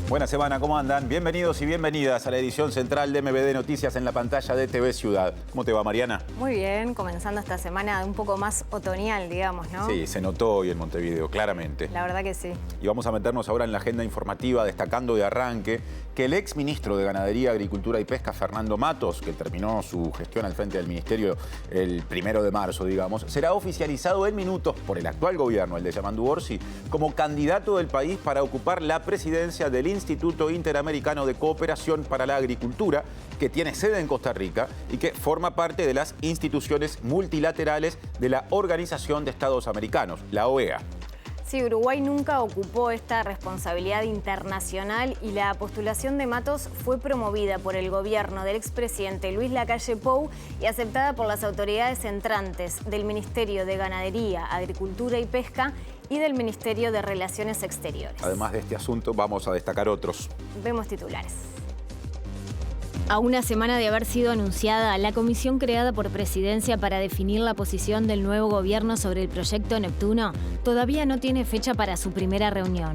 Buena semana, ¿cómo andan? Bienvenidos y bienvenidas a la edición central de MBD Noticias en la pantalla de TV Ciudad. ¿Cómo te va, Mariana? Muy bien, comenzando esta semana un poco más otoñal, digamos, ¿no? Sí, se notó hoy en Montevideo, claramente. La verdad que sí. Y vamos a meternos ahora en la agenda informativa, destacando de arranque que el ex ministro de Ganadería, Agricultura y Pesca, Fernando Matos, que terminó su gestión al frente del ministerio el 1 de marzo, digamos, será oficializado en minutos por el actual gobierno, el de Yamandu Orsi, como candidato del país para ocupar la presidencia del Instituto Interamericano de Cooperación para la Agricultura, que tiene sede en Costa Rica y que forma parte de las instituciones multilaterales de la Organización de Estados Americanos, la OEA. Sí, Uruguay nunca ocupó esta responsabilidad internacional y la postulación de Matos fue promovida por el gobierno del expresidente Luis Lacalle Pou y aceptada por las autoridades entrantes del Ministerio de Ganadería, Agricultura y Pesca y del Ministerio de Relaciones Exteriores. Además de este asunto, vamos a destacar otros. Vemos titulares. A una semana de haber sido anunciada, la comisión creada por Presidencia para definir la posición del nuevo gobierno sobre el proyecto Neptuno todavía no tiene fecha para su primera reunión.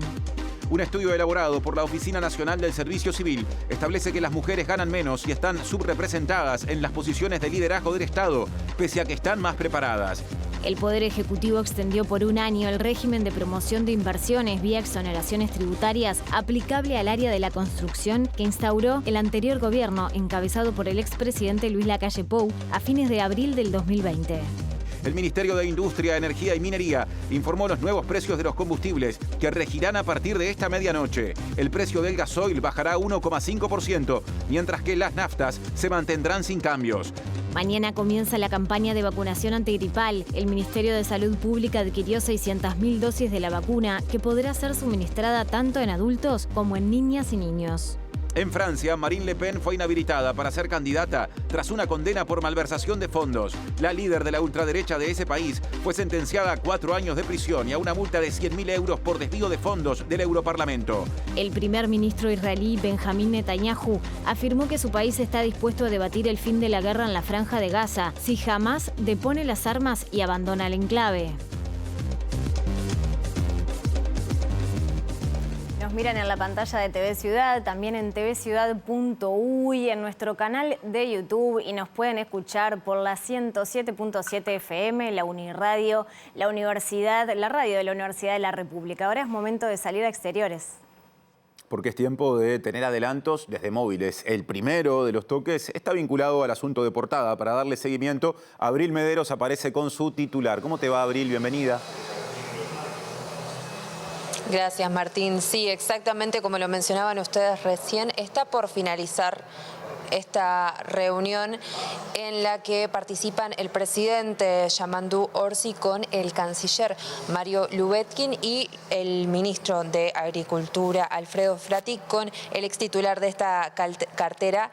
Un estudio elaborado por la Oficina Nacional del Servicio Civil establece que las mujeres ganan menos y están subrepresentadas en las posiciones de liderazgo del Estado, pese a que están más preparadas. El Poder Ejecutivo extendió por un año el régimen de promoción de inversiones vía exoneraciones tributarias aplicable al área de la construcción que instauró el anterior gobierno encabezado por el expresidente Luis Lacalle Pou a fines de abril del 2020. El Ministerio de Industria, Energía y Minería informó los nuevos precios de los combustibles que regirán a partir de esta medianoche. El precio del gasoil bajará 1,5%, mientras que las naftas se mantendrán sin cambios. Mañana comienza la campaña de vacunación antigripal. El Ministerio de Salud Pública adquirió 600.000 dosis de la vacuna que podrá ser suministrada tanto en adultos como en niñas y niños. En Francia, Marine Le Pen fue inhabilitada para ser candidata tras una condena por malversación de fondos. La líder de la ultraderecha de ese país fue sentenciada a 4 años de prisión y a una multa de 100.000 euros por desvío de fondos del Europarlamento. El primer ministro israelí Benjamín Netanyahu afirmó que su país está dispuesto a debatir el fin de la guerra en la Franja de Gaza si Hamás depone las armas y abandona el enclave. Nos miran en la pantalla de TV Ciudad, también en tvciudad.uy, en nuestro canal de YouTube y nos pueden escuchar por la 107.7 FM, la Uniradio, la Universidad, la radio de la Universidad de la República. Ahora es momento de salir a exteriores. Porque es tiempo de tener adelantos desde móviles. El primero de los toques está vinculado al asunto de portada. Para darle seguimiento, Abril Mederos aparece con su titular. ¿Cómo te va, Abril? Bienvenida. Gracias, Martín. Sí, exactamente como lo mencionaban ustedes recién, está por finalizar esta reunión en la que participan el presidente Yamandu Orsi con el canciller Mario Lubetkin y el ministro de Agricultura Alfredo Frati con el extitular de esta cartera,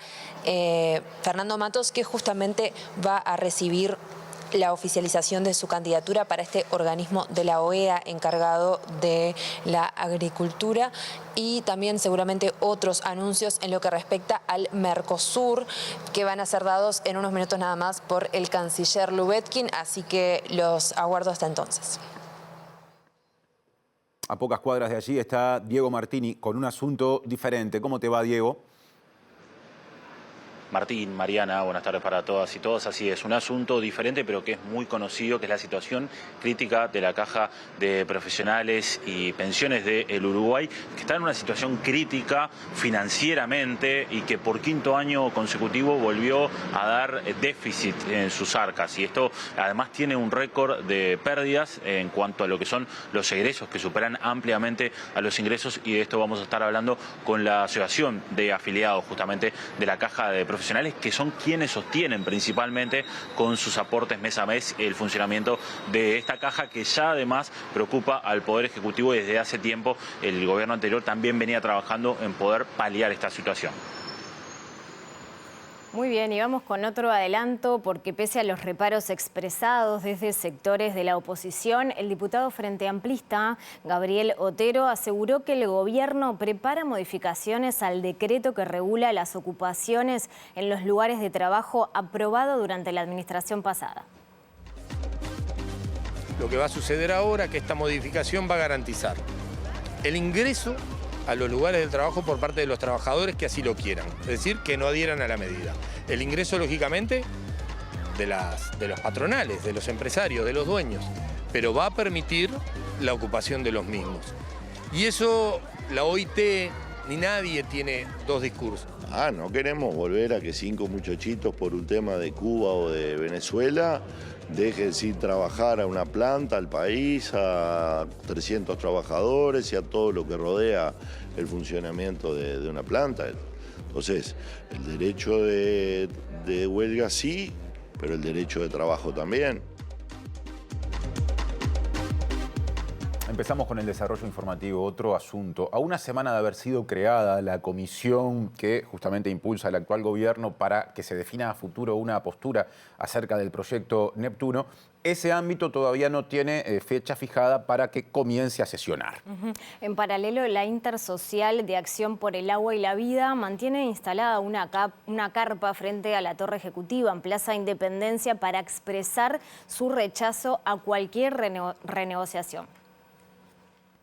Fernando Matos, que justamente va a recibir la oficialización de su candidatura para este organismo de la OEA encargado de la agricultura y también seguramente otros anuncios en lo que respecta al Mercosur que van a ser dados en unos minutos nada más por el canciller Lubetkin, así que los aguardo hasta entonces. A pocas cuadras de allí está Diego Martini con un asunto diferente. ¿Cómo te va, Diego? Martín, Mariana, buenas tardes para todas y todos. Así es, un asunto diferente pero que es muy conocido, que es la situación crítica de la Caja de Profesionales y Pensiones del Uruguay, que está en una situación crítica financieramente y que por 5º año consecutivo volvió a dar déficit en sus arcas. Y esto además tiene un récord de pérdidas en cuanto a lo que son los egresos, que superan ampliamente a los ingresos, y de esto vamos a estar hablando con la asociación de afiliados justamente de la Caja de Profesionales, que son quienes sostienen principalmente con sus aportes mes a mes el funcionamiento de esta caja, que ya además preocupa al Poder Ejecutivo y desde hace tiempo el gobierno anterior también venía trabajando en poder paliar esta situación. Muy bien, y vamos con otro adelanto, porque pese a los reparos expresados desde sectores de la oposición, el diputado Frente Amplista, Gabriel Otero, aseguró que el gobierno prepara modificaciones al decreto que regula las ocupaciones en los lugares de trabajo aprobado durante la administración pasada. Lo que va a suceder ahora es que esta modificación va a garantizar el ingreso a los lugares de trabajo por parte de los trabajadores que así lo quieran, es decir, que no adhieran a la medida. El ingreso, lógicamente, de los patronales, de los empresarios, de los dueños, pero va a permitir la ocupación de los mismos. Y eso la OIT ni nadie tiene dos discursos. No queremos volver a que 5 muchachitos por un tema de Cuba o de Venezuela dejen sin trabajar a una planta, al país, a 300 trabajadores y a todo lo que rodea el funcionamiento de una planta. Entonces, el derecho de huelga sí, pero el derecho de trabajo también. Empezamos con el desarrollo informativo, otro asunto. A una semana de haber sido creada la comisión que justamente impulsa el actual gobierno para que se defina a futuro una postura acerca del proyecto Neptuno, ese ámbito todavía no tiene fecha fijada para que comience a sesionar. En paralelo, la Intersocial de Acción por el Agua y la Vida mantiene instalada una carpa frente a la Torre Ejecutiva en Plaza Independencia para expresar su rechazo a cualquier renegociación.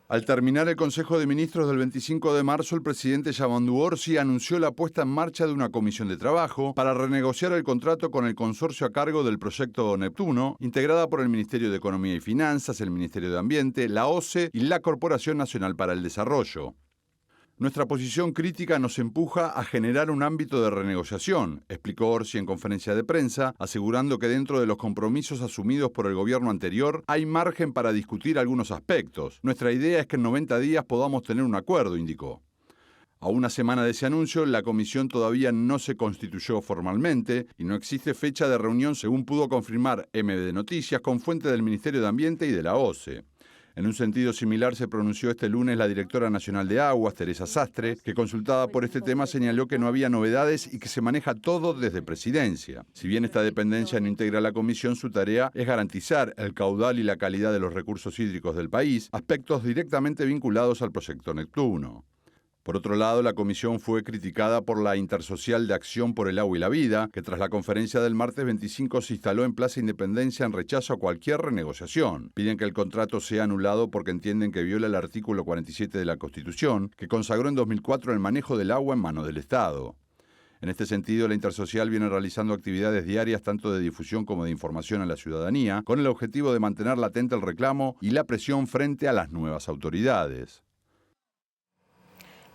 Al terminar el Consejo de Ministros del 25 de marzo, el presidente Yamandu Orsi anunció la puesta en marcha de una comisión de trabajo para renegociar el contrato con el consorcio a cargo del proyecto Neptuno, integrada por el Ministerio de Economía y Finanzas, el Ministerio de Ambiente, la OCE y la Corporación Nacional para el Desarrollo. Nuestra posición crítica nos empuja a generar un ámbito de renegociación, explicó Orsi en conferencia de prensa, asegurando que dentro de los compromisos asumidos por el gobierno anterior hay margen para discutir algunos aspectos. Nuestra idea es que en 90 días podamos tener un acuerdo, indicó. A una semana de ese anuncio, la comisión todavía no se constituyó formalmente y no existe fecha de reunión, según pudo confirmar MD Noticias con fuente del Ministerio de Ambiente y de la OCE. En un sentido similar se pronunció este lunes la directora nacional de Aguas, Teresa Sastre, que consultada por este tema señaló que no había novedades y que se maneja todo desde Presidencia. Si bien esta dependencia no integra la comisión, su tarea es garantizar el caudal y la calidad de los recursos hídricos del país, aspectos directamente vinculados al proyecto Neptuno. Por otro lado, la comisión fue criticada por la Intersocial de Acción por el Agua y la Vida, que tras la conferencia del martes 25 se instaló en Plaza Independencia en rechazo a cualquier renegociación. Piden que el contrato sea anulado porque entienden que viola el artículo 47 de la Constitución, que consagró en 2004 el manejo del agua en manos del Estado. En este sentido, la Intersocial viene realizando actividades diarias tanto de difusión como de información a la ciudadanía, con el objetivo de mantener latente el reclamo y la presión frente a las nuevas autoridades.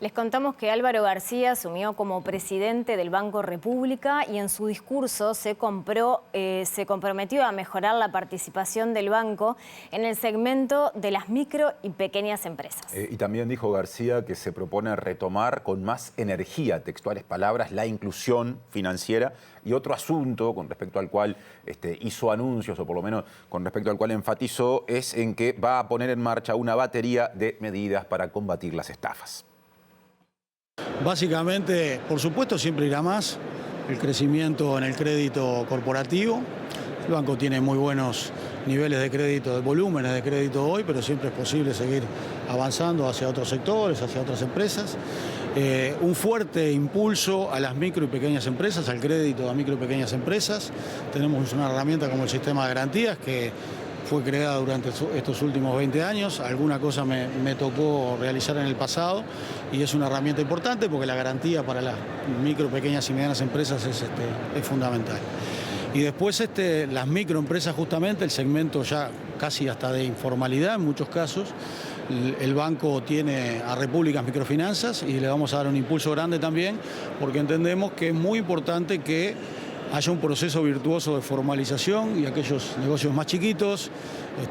Les contamos que Álvaro García asumió como presidente del Banco República y en su discurso se comprometió a mejorar la participación del banco en el segmento de las micro y pequeñas empresas. Y también dijo García que se propone retomar con más energía, textuales palabras, la inclusión financiera. Y otro asunto con respecto al cual hizo anuncios, o por lo menos con respecto al cual enfatizó, es en que va a poner en marcha una batería de medidas para combatir las estafas. Básicamente, por supuesto, siempre irá más el crecimiento en el crédito corporativo. El banco tiene muy buenos niveles de crédito, de volúmenes de crédito hoy, pero siempre es posible seguir avanzando hacia otros sectores, hacia otras empresas. Un fuerte impulso a las micro y pequeñas empresas, al crédito a micro y pequeñas empresas. Tenemos una herramienta como el sistema de garantías que fue creada durante estos últimos 20 años. Alguna cosa me tocó realizar en el pasado y es una herramienta importante porque la garantía para las micro, pequeñas y medianas empresas es fundamental. Y después las microempresas, justamente, el segmento ya casi hasta de informalidad en muchos casos. El banco tiene a Repúblicas Microfinanzas y le vamos a dar un impulso grande también porque entendemos que es muy importante que haya un proceso virtuoso de formalización y aquellos negocios más chiquitos,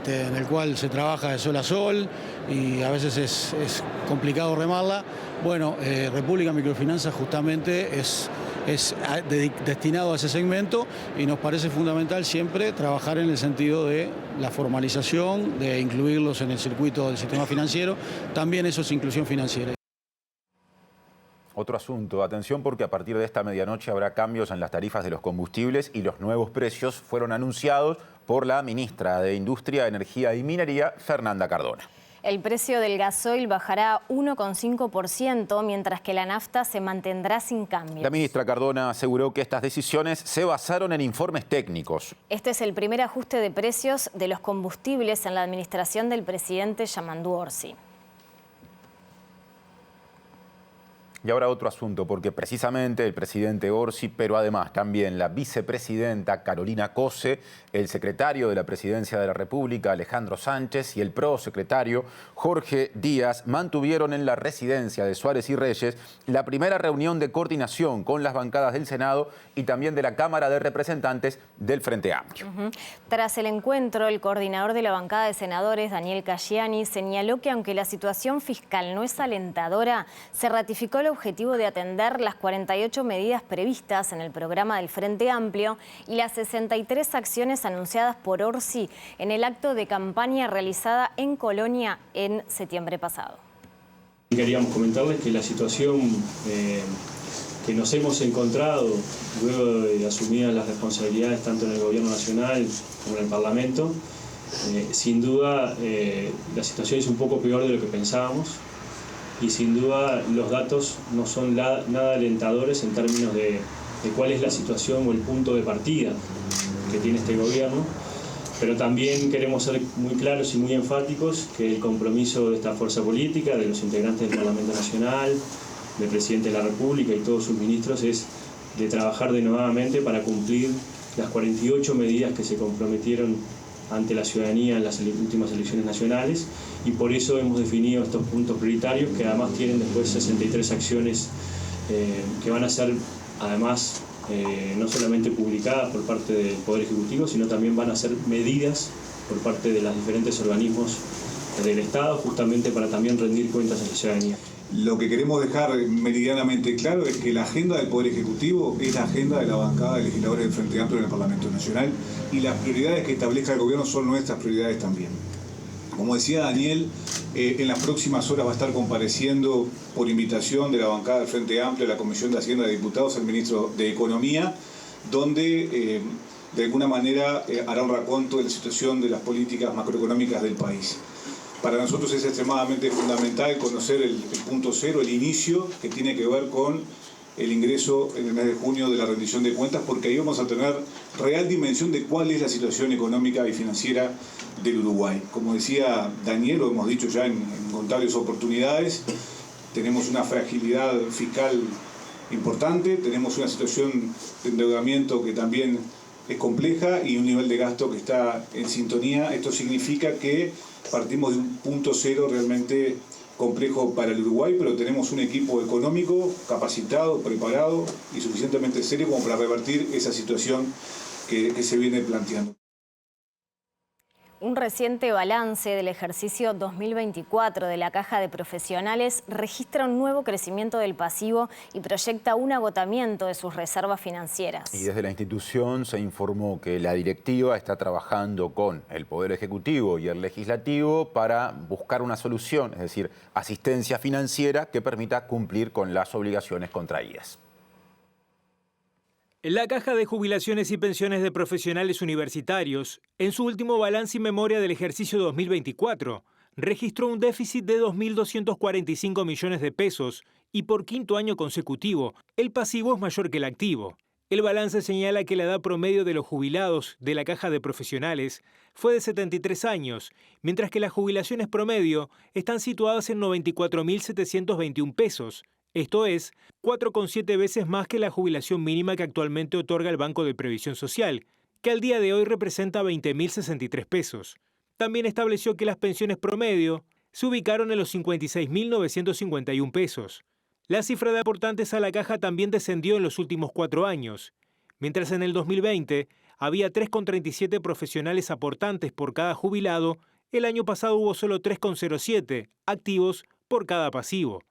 en el cual se trabaja de sol a sol y a veces es complicado remarla. Bueno, República Microfinanzas justamente es destinado a ese segmento y nos parece fundamental siempre trabajar en el sentido de la formalización, de incluirlos en el circuito del sistema financiero. También eso es inclusión financiera. Otro asunto, atención porque a partir de esta medianoche habrá cambios en las tarifas de los combustibles y los nuevos precios fueron anunciados por la ministra de Industria, Energía y Minería, Fernanda Cardona. El precio del gasoil bajará 1,5%, mientras que la nafta se mantendrá sin cambios. La ministra Cardona aseguró que estas decisiones se basaron en informes técnicos. Este es el primer ajuste de precios de los combustibles en la administración del presidente Yamandu Orsi. Y ahora otro asunto, porque precisamente el presidente Orsi, pero además también la vicepresidenta Carolina Cose, el secretario de la Presidencia de la República, Alejandro Sánchez, y el prosecretario Jorge Díaz mantuvieron en la residencia de Suárez y Reyes la primera reunión de coordinación con las bancadas del Senado y también de la Cámara de Representantes del Frente Amplio. Tras el encuentro, el coordinador de la bancada de senadores, Daniel Casciani, señaló que aunque la situación fiscal no es alentadora, se ratificó el objetivo de atender las 48 medidas previstas en el programa del Frente Amplio y las 63 acciones anunciadas por Orsi en el acto de campaña realizada en Colonia en septiembre pasado. Queríamos comentarles que la situación que nos hemos encontrado luego de asumidas las responsabilidades tanto en el Gobierno Nacional como en el Parlamento, sin duda la situación es un poco peor de lo que pensábamos. Y sin duda los datos no son nada alentadores en términos de cuál es la situación o el punto de partida que tiene este gobierno, pero también queremos ser muy claros y muy enfáticos que el compromiso de esta fuerza política, de los integrantes del Parlamento Nacional, del Presidente de la República y todos sus ministros es de trabajar de nuevamente para cumplir las 48 medidas que se comprometieron ante la ciudadanía en las últimas elecciones nacionales, y por eso hemos definido estos puntos prioritarios que además tienen después 63 acciones que van a ser además no solamente publicadas por parte del Poder Ejecutivo, sino también van a ser medidas por parte de los diferentes organismos del Estado, justamente para también rendir cuentas a la ciudadanía. Lo que queremos dejar meridianamente claro es que la agenda del Poder Ejecutivo es la agenda de la bancada de legisladores del Frente Amplio en el Parlamento Nacional, y las prioridades que establezca el Gobierno son nuestras prioridades también. Como decía Daniel, en las próximas horas va a estar compareciendo por invitación de la bancada del Frente Amplio a la Comisión de Hacienda de Diputados el ministro de Economía, donde de alguna manera hará un raconto de la situación de las políticas macroeconómicas del país. Para nosotros es extremadamente fundamental conocer el punto cero, el inicio, que tiene que ver con el ingreso en el mes de junio de la rendición de cuentas, porque ahí vamos a tener real dimensión de cuál es la situación económica y financiera del Uruguay. Como decía Daniel, lo hemos dicho ya en contables oportunidades, tenemos una fragilidad fiscal importante, tenemos una situación de endeudamiento que también es compleja y un nivel de gasto que está en sintonía. Esto significa que partimos de un punto cero realmente complejo para el Uruguay, pero tenemos un equipo económico capacitado, preparado y suficientemente serio como para revertir esa situación que se viene planteando. Un reciente balance del ejercicio 2024 de la Caja de Profesionales registra un nuevo crecimiento del pasivo y proyecta un agotamiento de sus reservas financieras. Y desde la institución se informó que la directiva está trabajando con el Poder Ejecutivo y el Legislativo para buscar una solución, es decir, asistencia financiera que permita cumplir con las obligaciones contraídas. La Caja de Jubilaciones y Pensiones de Profesionales Universitarios, en su último balance y memoria del ejercicio 2024, registró un déficit de 2.245 millones de pesos y por quinto año consecutivo, el pasivo es mayor que el activo. El balance señala que la edad promedio de los jubilados de la Caja de Profesionales fue de 73 años, mientras que las jubilaciones promedio están situadas en 94.721 pesos. Esto es 4,7 veces más que la jubilación mínima que actualmente otorga el Banco de Previsión Social, que al día de hoy representa 20.063 pesos. También estableció que las pensiones promedio se ubicaron en los 56.951 pesos. La cifra de aportantes a la caja también descendió en los últimos 4 años. Mientras en el 2020 había 3,37 profesionales aportantes por cada jubilado, el año pasado hubo solo 3,07 activos por cada pasivo.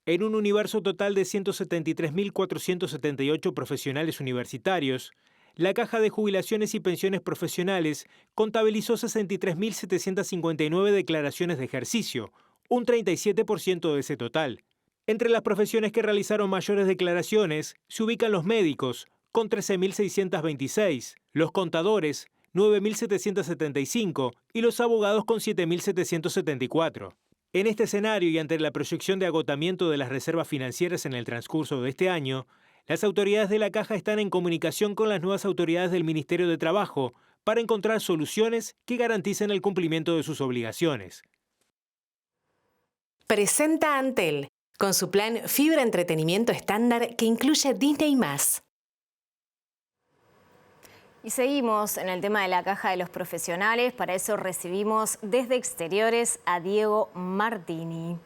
En un universo total de 173.478 profesionales universitarios, la Caja de Jubilaciones y Pensiones Profesionales contabilizó 63.759 declaraciones de ejercicio, un 37% de ese total. Entre las profesiones que realizaron mayores declaraciones se ubican los médicos, con 13.626, los contadores, 9.775 y los abogados con 7.774. En este escenario y ante la proyección de agotamiento de las reservas financieras en el transcurso de este año, las autoridades de la Caja están en comunicación con las nuevas autoridades del Ministerio de Trabajo para encontrar soluciones que garanticen el cumplimiento de sus obligaciones. Presenta Antel. con su plan Fibra Entretenimiento Estándar que incluye Disney+. Y seguimos en el tema de la caja de los profesionales. Para eso recibimos desde Exteriores a Diego Martini.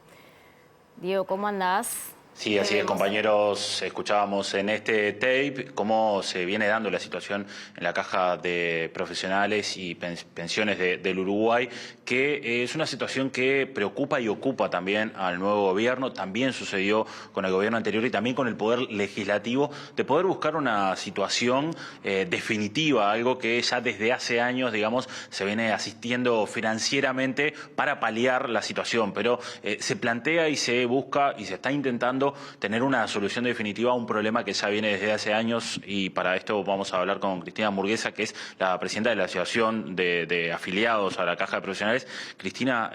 Diego, ¿cómo andás? Sí, así es, compañeros, escuchábamos en este tape cómo se viene dando la situación en la caja de profesionales y pensiones del Uruguay, que es una situación que preocupa y ocupa también al nuevo gobierno. También sucedió con el gobierno anterior y también con el Poder Legislativo, de poder buscar una situación definitiva, algo que ya desde hace años, digamos, se viene asistiendo financieramente para paliar la situación, pero se plantea y se busca y se está intentando tener una solución definitiva a un problema que ya viene desde hace años, y para esto vamos a hablar con Cristina Hamburguesa, que es la presidenta de la Asociación de Afiliados a la Caja de Profesionales. Cristina,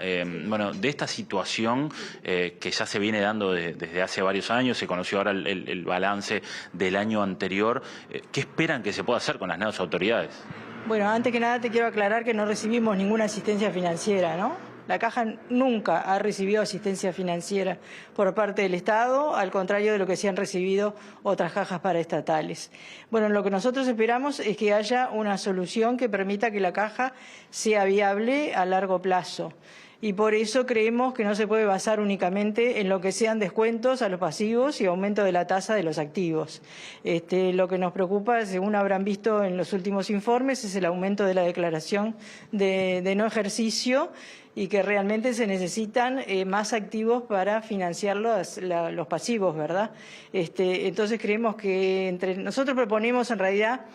bueno, de esta situación que ya se viene dando desde hace varios años, se conoció ahora el balance del año anterior, ¿qué esperan que se pueda hacer con las nuevas autoridades? Bueno, antes que nada te quiero aclarar que no recibimos ninguna asistencia financiera, ¿no? La Caja nunca ha recibido asistencia financiera por parte del Estado, al contrario de lo que se han recibido otras cajas paraestatales. Bueno, lo que nosotros esperamos es que haya una solución que permita que la Caja sea viable a largo plazo. Y por eso creemos que no se puede basar únicamente en lo que sean descuentos a los pasivos y aumento de la tasa de los activos. Lo que nos preocupa, según habrán visto en los últimos informes, es el aumento de la declaración de no ejercicio, y que realmente se necesitan más activos para financiar los pasivos, ¿verdad? Entonces creemos que nosotros proponemos en realidad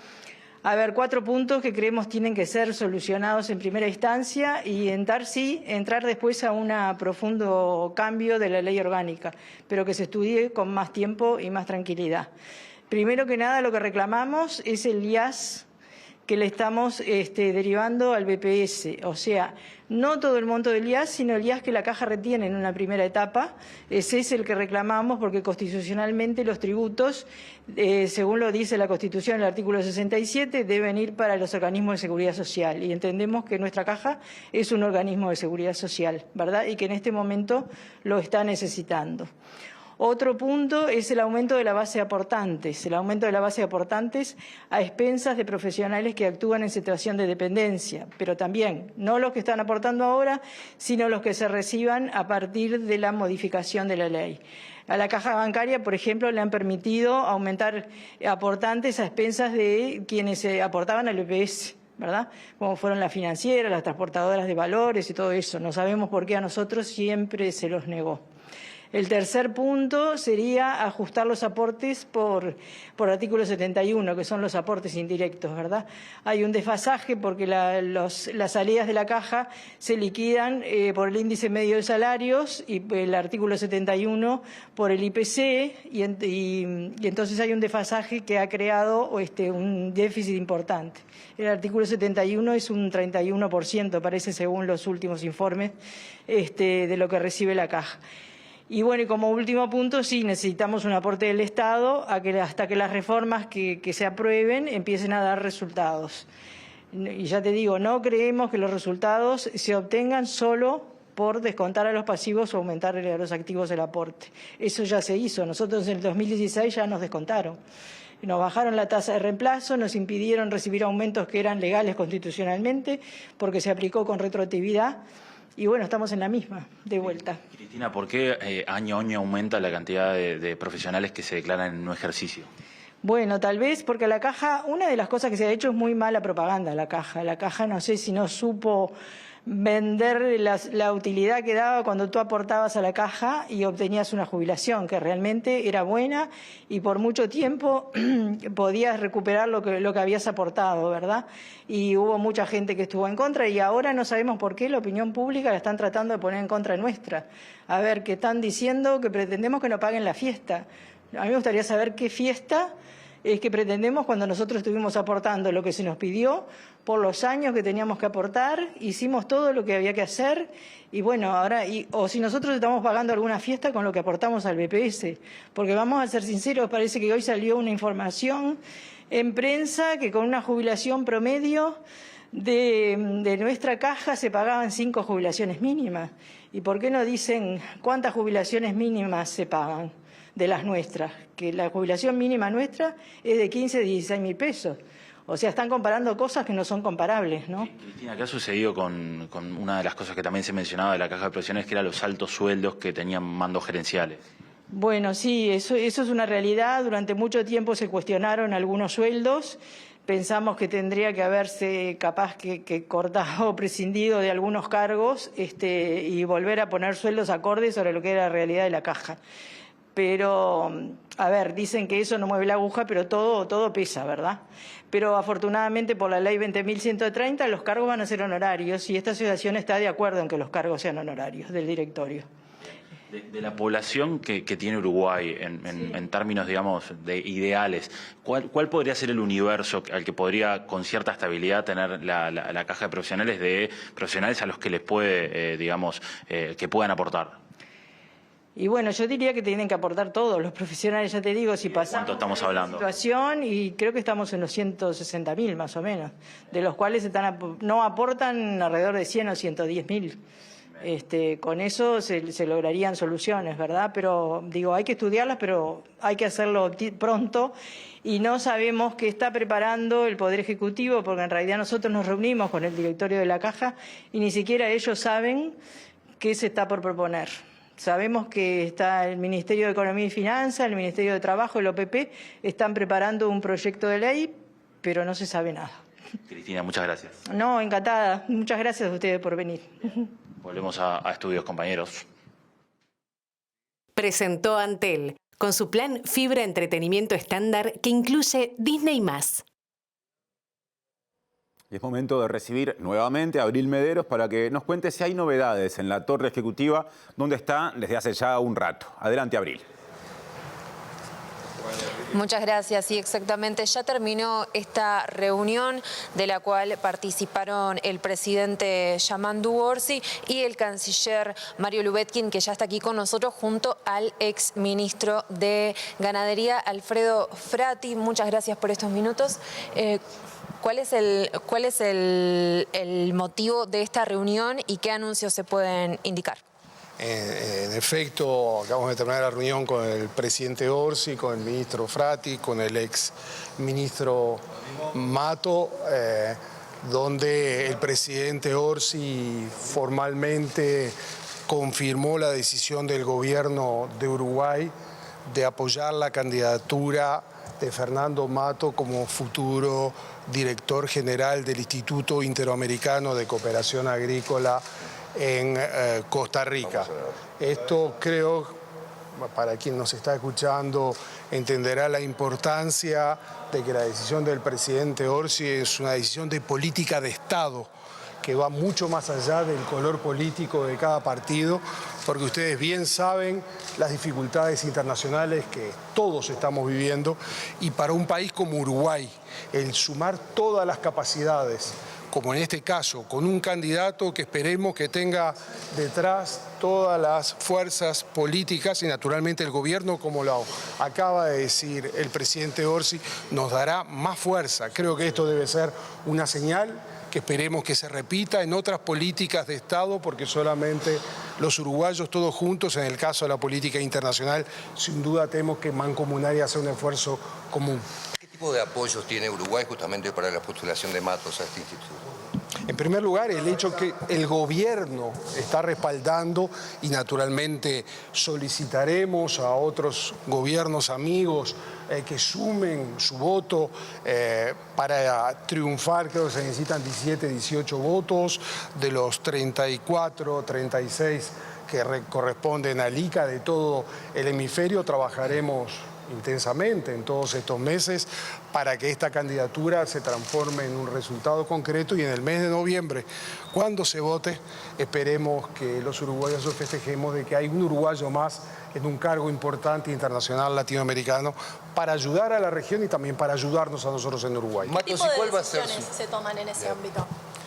4 puntos que creemos tienen que ser solucionados en primera instancia y entrar después a un profundo cambio de la ley orgánica, pero que se estudie con más tiempo y más tranquilidad. Primero que nada, lo que reclamamos es el IAS que le estamos derivando al BPS, o sea, no todo el monto del IAS, sino el IAS que la Caja retiene en una primera etapa. Ese es el que reclamamos porque constitucionalmente los tributos, según lo dice la Constitución, el artículo 67, deben ir para los organismos de seguridad social. Y entendemos que nuestra Caja es un organismo de seguridad social, ¿verdad? Y que en este momento lo está necesitando. Otro punto es el aumento de la base de aportantes. El aumento de la base de aportantes a expensas de profesionales que actúan en situación de dependencia, pero también no los que están aportando ahora, sino los que se reciban a partir de la modificación de la ley. A la caja bancaria, por ejemplo, le han permitido aumentar aportantes a expensas de quienes aportaban al EPS, ¿verdad? Como fueron las financieras, las transportadoras de valores y todo eso. No sabemos por qué a nosotros siempre se los negó. El tercer punto sería ajustar los aportes por artículo 71, que son los aportes indirectos, ¿verdad? Hay un desfasaje porque las salidas de la Caja se liquidan por el índice medio de salarios y el artículo 71 por el IPC, y entonces hay un desfasaje que ha creado un déficit importante. El artículo 71 es un 31%, parece, según los últimos informes de lo que recibe la Caja. Y bueno, y como último punto, sí necesitamos un aporte del Estado hasta que las reformas que se aprueben empiecen a dar resultados. Y ya te digo, no creemos que los resultados se obtengan solo por descontar a los pasivos o aumentar a los activos el aporte. Eso ya se hizo. Nosotros en el 2016 ya nos descontaron. Nos bajaron la tasa de reemplazo, nos impidieron recibir aumentos que eran legales constitucionalmente porque se aplicó con retroactividad. Y bueno, estamos en la misma, de vuelta. Cristina, ¿por qué año a año aumenta la cantidad de profesionales que se declaran en no ejercicio? Bueno, tal vez porque la Caja, una de las cosas que se ha hecho es muy mala propaganda la Caja. La Caja no sé si no supo vender la utilidad que daba cuando tú aportabas a la Caja y obtenías una jubilación, que realmente era buena y por mucho tiempo podías recuperar lo que habías aportado, ¿verdad? Y hubo mucha gente que estuvo en contra y ahora no sabemos por qué la opinión pública la están tratando de poner en contra nuestra. A ver, que están diciendo que pretendemos que no paguen la fiesta. A mí me gustaría saber qué fiesta es que pretendemos cuando nosotros estuvimos aportando lo que se nos pidió por los años que teníamos que aportar, hicimos todo lo que había que hacer y bueno, ahora, o si nosotros estamos pagando alguna fiesta con lo que aportamos al BPS, porque vamos a ser sinceros, parece que hoy salió una información en prensa que con una jubilación promedio de nuestra Caja se pagaban 5 jubilaciones mínimas ¿Y por qué no dicen cuántas jubilaciones mínimas se pagan de las nuestras? Que la jubilación mínima nuestra es de 15, 16 mil pesos. O sea, están comparando cosas que no son comparables, ¿no? Cristina, ¿qué ha sucedido con una de las cosas que también se mencionaba de la caja de profesiones, que eran los altos sueldos que tenían mandos gerenciales? Bueno, sí, eso es una realidad. Durante mucho tiempo se cuestionaron algunos sueldos. Pensamos que tendría que haberse capaz que cortado o prescindido de algunos cargos y volver a poner sueldos acordes sobre lo que era la realidad de la caja. Pero, a ver, dicen que eso no mueve la aguja, pero todo pesa, ¿verdad? Pero afortunadamente por la ley 20.130 los cargos van a ser honorarios y esta asociación está de acuerdo en que los cargos sean honorarios del directorio. De la población que tiene Uruguay, en términos, digamos, de ideales, ¿cuál podría ser el universo al que podría, con cierta estabilidad, tener la caja de profesionales a los que les puede, digamos, que puedan aportar? Y bueno, yo diría que tienen que aportar todos los profesionales, ya te digo, si pasamos ¿Cuánto estamos hablando? Situación, y creo que estamos en los 160.000 más o menos, de los cuales no aportan alrededor de 100 o 110.000. Con eso se lograrían soluciones, ¿verdad? Pero digo, hay que estudiarlas, pero hay que hacerlo pronto y no sabemos qué está preparando el Poder Ejecutivo, porque en realidad nosotros nos reunimos con el directorio de la Caja y ni siquiera ellos saben qué se está por proponer. Sabemos que está el Ministerio de Economía y Finanzas, el Ministerio de Trabajo, el OPP, están preparando un proyecto de ley, pero no se sabe nada. Cristina, muchas gracias. No, encantada. Muchas gracias a ustedes por venir. Volvemos a estudios, compañeros. Presentó Antel, con su plan Fibra Entretenimiento Estándar que incluye Disney+. Y es momento de recibir nuevamente a Abril Mederos para que nos cuente si hay novedades en la torre ejecutiva, donde está desde hace ya un rato. Adelante, Abril. Muchas gracias. Sí, exactamente. Ya terminó esta reunión de la cual participaron el presidente Yamandu Orsi y el canciller Mario Lubetkin, que ya está aquí con nosotros, junto al ex ministro de Ganadería, Alfredo Frati. Muchas gracias por estos minutos. ¿Cuál es el motivo de esta reunión y qué anuncios se pueden indicar? En efecto, acabamos de terminar la reunión con el presidente Orsi, con el ministro Frati, con el ex ministro Mato, donde el presidente Orsi formalmente confirmó la decisión del gobierno de Uruguay de apoyar la candidatura de Fernando Mato como futuro director general del Instituto Interamericano de Cooperación Agrícola en Costa Rica. Esto creo, para quien nos está escuchando, entenderá la importancia de que la decisión del presidente Orsi es una decisión de política de Estado, que va mucho más allá del color político de cada partido, porque ustedes bien saben las dificultades internacionales que todos estamos viviendo, y para un país como Uruguay, el sumar todas las capacidades, como en este caso, con un candidato que esperemos que tenga detrás todas las fuerzas políticas y naturalmente el gobierno, como lo acaba de decir el presidente Orsi, nos dará más fuerza. Creo que esto debe ser una señal que esperemos que se repita en otras políticas de Estado, porque solamente los uruguayos todos juntos, en el caso de la política internacional, sin duda tenemos que mancomunar y hacer un esfuerzo común. ¿Qué tipo de apoyos tiene Uruguay justamente para la postulación de Matos a este instituto? En primer lugar, el hecho que el gobierno está respaldando y naturalmente solicitaremos a otros gobiernos amigos que sumen su voto para triunfar. Creo que se necesitan 17, 18 votos de los 34, 36 que corresponden al ICA de todo el hemisferio. Trabajaremos intensamente en todos estos meses para que esta candidatura se transforme en un resultado concreto y en el mes de noviembre, cuando se vote, esperemos que los uruguayos festejemos de que hay un uruguayo más en un cargo importante internacional latinoamericano para ayudar a la región y también para ayudarnos a nosotros en Uruguay. ¿Qué tipo de decisiones se toman en ese ámbito?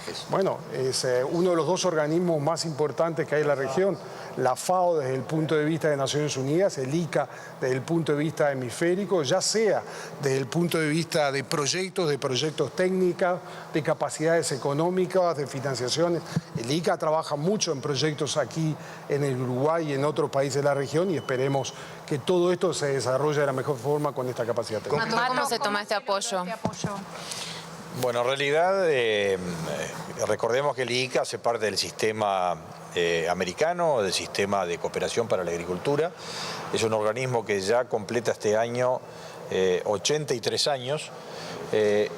viajes? Bueno, es uno de los dos organismos más importantes que hay en la región. La FAO desde el punto de vista de Naciones Unidas, el ICA desde el punto de vista hemisférico, ya sea desde el punto de vista de proyectos técnicos, de capacidades económicas, de financiaciones. El ICA trabaja mucho en proyectos aquí en el Uruguay y en otros países de la región y esperemos que todo esto se desarrolle de la mejor forma con esta capacidad técnica. ¿Cómo se toma este apoyo? Bueno, en realidad recordemos que el ICA hace parte del sistema americano, del sistema de cooperación para la agricultura. Es un organismo que ya completa este año 83 años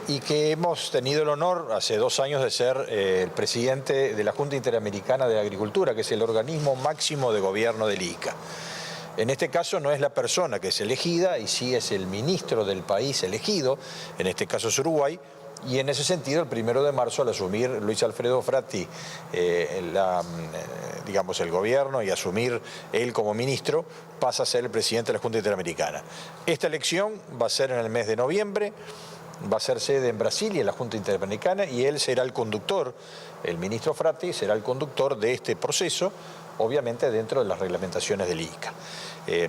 y que hemos tenido el honor hace 2 años de ser el presidente de la Junta Interamericana de Agricultura, que es el organismo máximo de gobierno del ICA. En este caso no es la persona que es elegida y sí es el ministro del país elegido, en este caso es Uruguay. Y en ese sentido, el 1 de marzo, al asumir Luis Alfredo Frati digamos, el gobierno y asumir él como ministro, pasa a ser el presidente de la Junta Interamericana. Esta elección va a ser en el mes de noviembre, va a ser sede en Brasilia, en la Junta Interamericana, y él será el conductor, el ministro Frati será el conductor de este proceso, obviamente dentro de las reglamentaciones del ICA.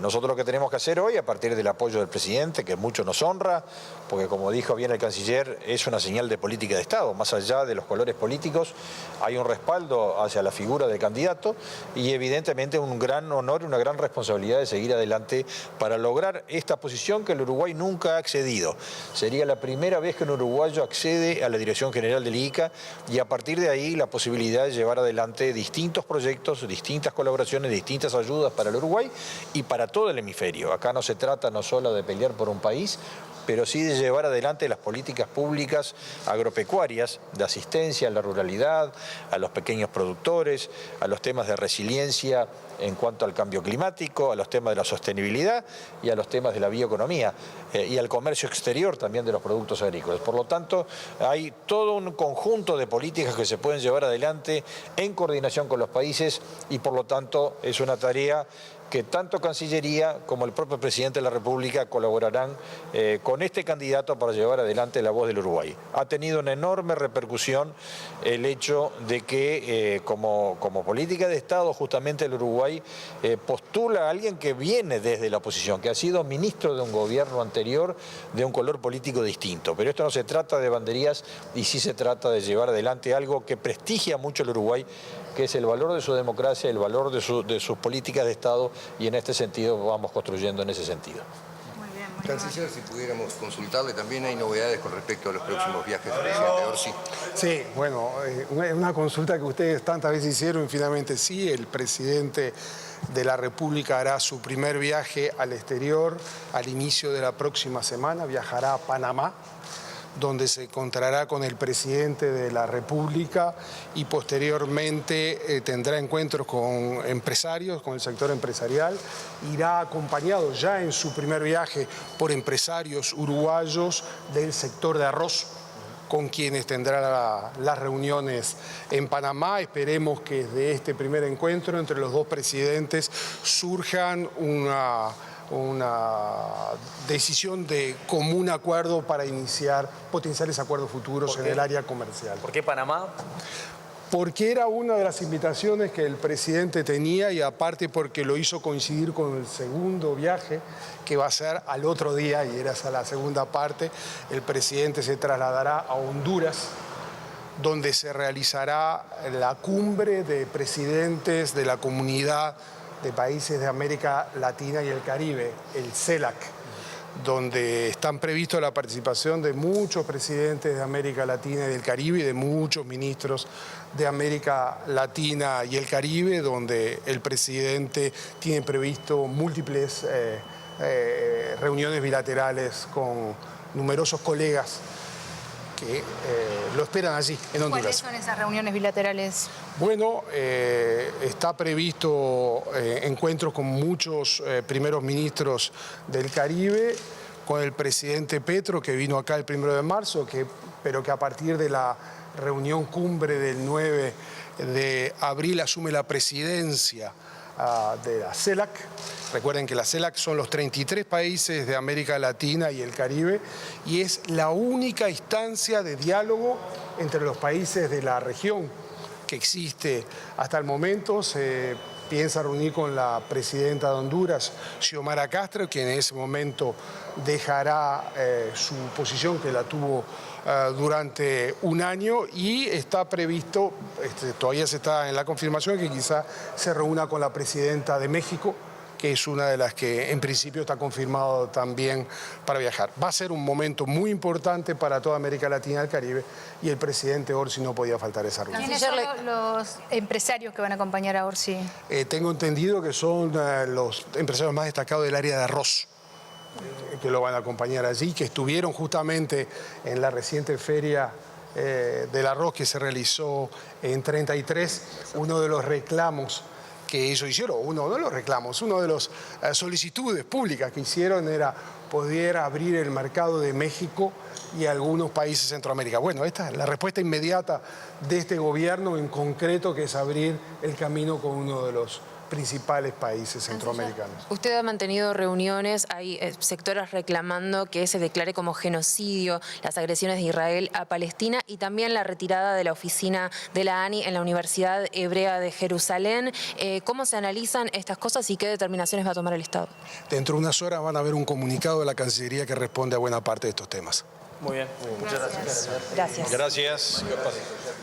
Nosotros lo que tenemos que hacer hoy, a partir del apoyo del presidente, que mucho nos honra, porque como dijo bien el canciller, es una señal de política de Estado, más allá de los colores políticos, hay un respaldo hacia la figura del candidato y evidentemente un gran honor y una gran responsabilidad de seguir adelante para lograr esta posición que el Uruguay nunca ha accedido. Sería la primera vez que un uruguayo accede a la dirección general del ICA y a partir de ahí la posibilidad de llevar adelante distintos proyectos, distintas colaboraciones, distintas ayudas para el Uruguay y para todo el hemisferio. Acá no se trata no solo de pelear por un país, pero sí de llevar adelante las políticas públicas agropecuarias, de asistencia a la ruralidad, a los pequeños productores, a los temas de resiliencia en cuanto al cambio climático, a los temas de la sostenibilidad y a los temas de la bioeconomía y al comercio exterior también de los productos agrícolas. Por lo tanto, hay todo un conjunto de políticas que se pueden llevar adelante en coordinación con los países y por lo tanto es una tarea que tanto Cancillería como el propio presidente de la República colaborarán con este candidato para llevar adelante la voz del Uruguay. Ha tenido una enorme repercusión el hecho de que como política de Estado justamente el Uruguay postula a alguien que viene desde la oposición, que ha sido ministro de un gobierno anterior de un color político distinto. Pero esto no se trata de banderías y sí se trata de llevar adelante algo que prestigia mucho el Uruguay, que es el valor de su democracia, el valor de sus políticas de Estado y en este sentido vamos construyendo en ese sentido. Canciller, si pudiéramos consultarle, también hay novedades con respecto a los próximos viajes del presidente Orsi. Sí, bueno, una consulta que ustedes tantas veces hicieron y finalmente sí, el presidente de la República hará su primer viaje al exterior al inicio de la próxima semana, viajará a Panamá, donde se encontrará con el presidente de la República y posteriormente tendrá encuentros con empresarios, con el sector empresarial. Irá acompañado ya en su primer viaje por empresarios uruguayos del sector de arroz, con quienes tendrá las reuniones en Panamá. Esperemos que de este primer encuentro entre los dos presidentes surjan una decisión de común acuerdo para iniciar potenciales acuerdos futuros en el área comercial. ¿Por qué Panamá? Porque era una de las invitaciones que el presidente tenía y aparte porque lo hizo coincidir con el segundo viaje que va a ser al otro día y era esa la segunda parte. El presidente se trasladará a Honduras, donde se realizará la cumbre de presidentes de la Comunidad de Países de América Latina y el Caribe, el CELAC, donde están previstos la participación de muchos presidentes de América Latina y del Caribe y de muchos ministros de América Latina y el Caribe, donde el presidente tiene previsto múltiples reuniones bilaterales con numerosos colegas que lo esperan allí, en Honduras. ¿Cuáles son esas reuniones bilaterales? Bueno, está previsto encuentros con muchos primeros ministros del Caribe, con el presidente Petro, que vino acá el 1 de marzo, pero que a partir de la reunión cumbre del 9 de abril asume la presidencia de la CELAC. Recuerden que la CELAC son los 33 países de América Latina y el Caribe y es la única instancia de diálogo entre los países de la región que existe hasta el momento. Se piensa reunir con la presidenta de Honduras, Xiomara Castro, quien en ese momento dejará su posición que la tuvo durante un año, y está previsto, todavía se está en la confirmación, que quizá se reúna con la presidenta de México, que es una de las que en principio está confirmado también para viajar. Va a ser un momento muy importante para toda América Latina y el Caribe, y el presidente Orsi no podía faltar esa reunión. ¿Quiénes son los empresarios que van a acompañar a Orsi? Tengo entendido que son los empresarios más destacados del área de arroz, que lo van a acompañar allí, que estuvieron justamente en la reciente feria del arroz que se realizó en 33. Uno de los reclamos que ellos hicieron, uno de las solicitudes públicas que hicieron era poder abrir el mercado de México y algunos países de Centroamérica. Bueno, esta es la respuesta inmediata de este gobierno en concreto, que es abrir el camino con uno de los principales países centroamericanos. Usted ha mantenido reuniones, hay sectores reclamando que se declare como genocidio las agresiones de Israel a Palestina y también la retirada de la oficina de la ANI en la Universidad Hebrea de Jerusalén. ¿Cómo se analizan estas cosas y qué determinaciones va a tomar el Estado? Dentro de unas horas van a ver un comunicado de la Cancillería que responde a buena parte de estos temas. Muy bien. Muchas gracias. Gracias.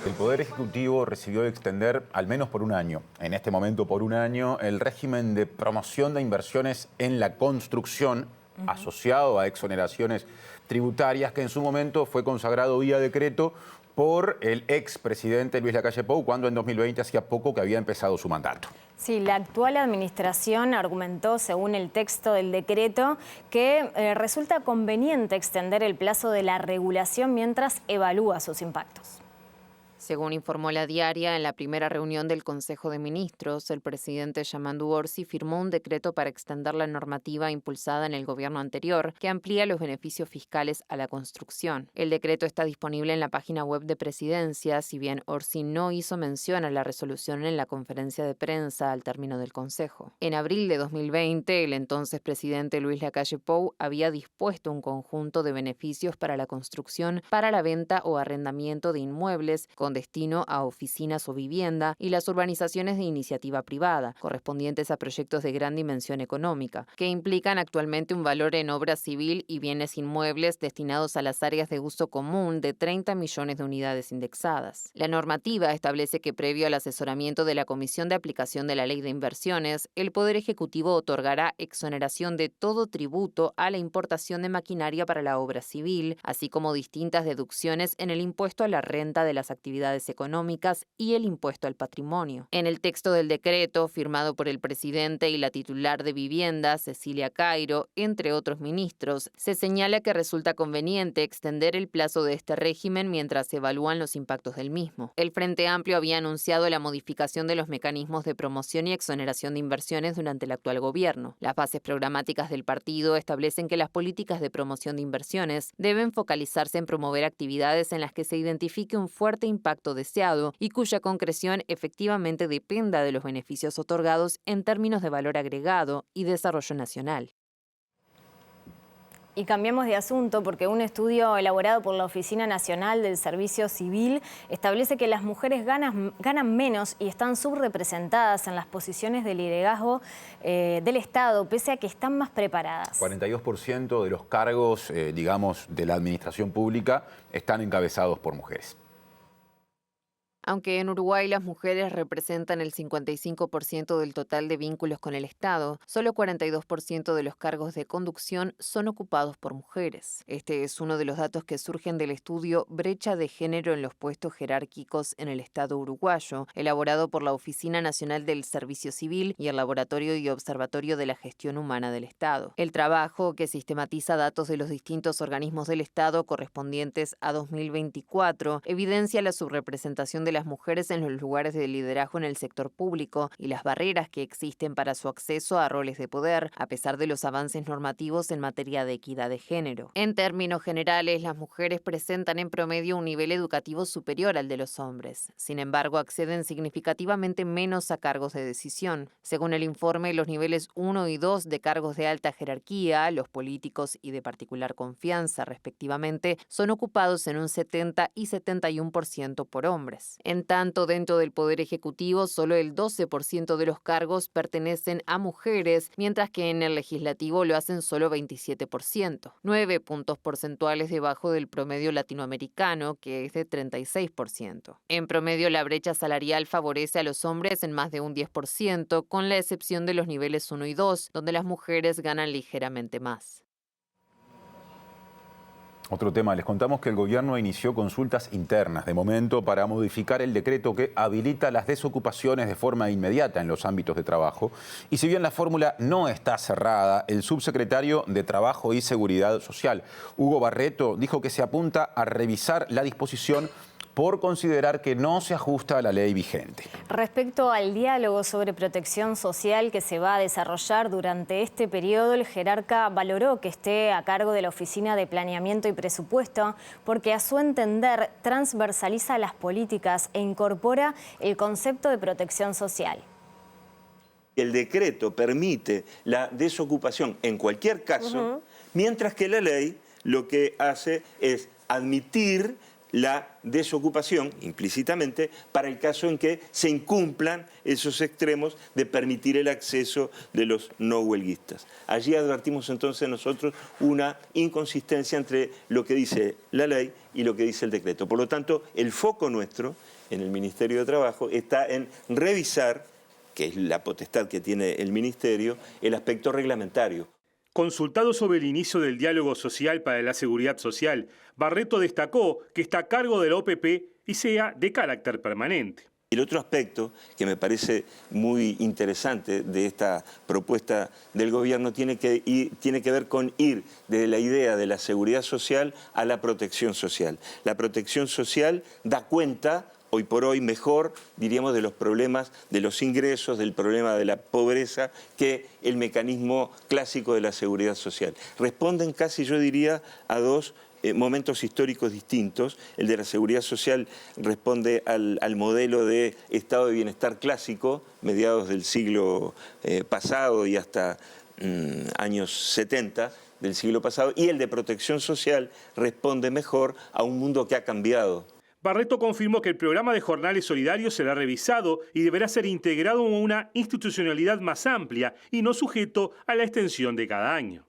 El Poder Ejecutivo recibió extender, al menos por un año, en este momento por un año, el régimen de promoción de inversiones en la construcción asociado a exoneraciones tributarias, que en su momento fue consagrado vía decreto por el expresidente Luis Lacalle Pou, cuando en 2020 hacía poco que había empezado su mandato. Sí, la actual administración argumentó, según el texto del decreto, que resulta conveniente extender el plazo de la regulación mientras evalúa sus impactos. Según informó La Diaria, en la primera reunión del Consejo de Ministros, el presidente Yamandu Orsi firmó un decreto para extender la normativa impulsada en el gobierno anterior, que amplía los beneficios fiscales a la construcción. El decreto está disponible en la página web de Presidencia, si bien Orsi no hizo mención a la resolución en la conferencia de prensa al término del Consejo. En abril de 2020, el entonces presidente Luis Lacalle Pou había dispuesto un conjunto de beneficios para la construcción, para la venta o arrendamiento de inmuebles, con destino a oficinas o vivienda, y las urbanizaciones de iniciativa privada, correspondientes a proyectos de gran dimensión económica, que implican actualmente un valor en obra civil y bienes inmuebles destinados a las áreas de uso común de 30 millones de unidades indexadas. La normativa establece que previo al asesoramiento de la Comisión de Aplicación de la Ley de Inversiones, el Poder Ejecutivo otorgará exoneración de todo tributo a la importación de maquinaria para la obra civil, así como distintas deducciones en el impuesto a la renta de las actividades económicas y el impuesto al patrimonio. En el texto del decreto, firmado por el presidente y la titular de Vivienda, Cecilia Cairo, entre otros ministros, se señala que resulta conveniente extender el plazo de este régimen mientras se evalúan los impactos del mismo. El Frente Amplio había anunciado la modificación de los mecanismos de promoción y exoneración de inversiones durante el actual gobierno. Las bases programáticas del partido establecen que las políticas de promoción de inversiones deben focalizarse en promover actividades en las que se identifique un fuerte impacto deseado y cuya concreción efectivamente dependa de los beneficios otorgados en términos de valor agregado y desarrollo nacional. Y cambiamos de asunto porque un estudio elaborado por la Oficina Nacional del Servicio Civil establece que las mujeres ganan menos y están subrepresentadas en las posiciones de liderazgo del Estado, pese a que están más preparadas. 42% de los cargos, digamos, de la administración pública están encabezados por mujeres. Aunque en Uruguay las mujeres representan el 55% del total de vínculos con el Estado, solo 42% de los cargos de conducción son ocupados por mujeres. Este es uno de los datos que surgen del estudio Brecha de Género en los puestos jerárquicos en el Estado uruguayo, elaborado por la Oficina Nacional del Servicio Civil y el Laboratorio y Observatorio de la Gestión Humana del Estado. El trabajo, que sistematiza datos de los distintos organismos del Estado correspondientes a 2024, evidencia la subrepresentación de las las mujeres en los lugares de liderazgo en el sector público y las barreras que existen para su acceso a roles de poder, a pesar de los avances normativos en materia de equidad de género. En términos generales, las mujeres presentan en promedio un nivel educativo superior al de los hombres. Sin embargo, acceden significativamente menos a cargos de decisión. Según el informe, los niveles 1 y 2 de cargos de alta jerarquía, los políticos y de particular confianza, respectivamente, son ocupados en un 70 y 71% por hombres. En tanto, dentro del Poder Ejecutivo, solo el 12% de los cargos pertenecen a mujeres, mientras que en el Legislativo lo hacen solo 27%, 9 puntos porcentuales debajo del promedio latinoamericano, que es de 36%. En promedio, la brecha salarial favorece a los hombres en más de un 10%, con la excepción de los niveles 1 y 2, donde las mujeres ganan ligeramente más. Otro tema, les contamos que el gobierno inició consultas internas de momento para modificar el decreto que habilita las desocupaciones de forma inmediata en los ámbitos de trabajo. Y si bien la fórmula no está cerrada, el subsecretario de Trabajo y Seguridad Social, Hugo Barreto, dijo que se apunta a revisar la disposición por considerar que no se ajusta a la ley vigente. Respecto al diálogo sobre protección social que se va a desarrollar durante este periodo, el jerarca valoró que esté a cargo de la Oficina de Planeamiento y Presupuesto porque, a su entender, transversaliza las políticas e incorpora el concepto de protección social. El decreto permite la desocupación en cualquier caso, mientras que la ley lo que hace es admitir la desocupación, implícitamente, para el caso en que se incumplan esos extremos de permitir el acceso de los no huelguistas. Allí advertimos entonces nosotros una inconsistencia entre lo que dice la ley y lo que dice el decreto. Por lo tanto, el foco nuestro en el Ministerio de Trabajo está en revisar, que es la potestad que tiene el Ministerio, el aspecto reglamentario. Consultado sobre el inicio del diálogo social para la seguridad social, Barreto destacó que está a cargo de la OPP y sea de carácter permanente. El otro aspecto que me parece muy interesante de esta propuesta del gobierno tiene que ver con ir desde la idea de la seguridad social a la protección social. La protección social da cuenta, hoy por hoy mejor, diríamos, de los problemas de los ingresos, del problema de la pobreza, que el mecanismo clásico de la seguridad social. Responden casi, yo diría, a dos momentos históricos distintos. El de la seguridad social responde al modelo de estado de bienestar clásico, mediados del siglo pasado y hasta años 70 del siglo pasado, y el de protección social responde mejor a un mundo que ha cambiado. Barreto confirmó que el programa de jornales solidarios será revisado y deberá ser integrado en una institucionalidad más amplia y no sujeto a la extensión de cada año.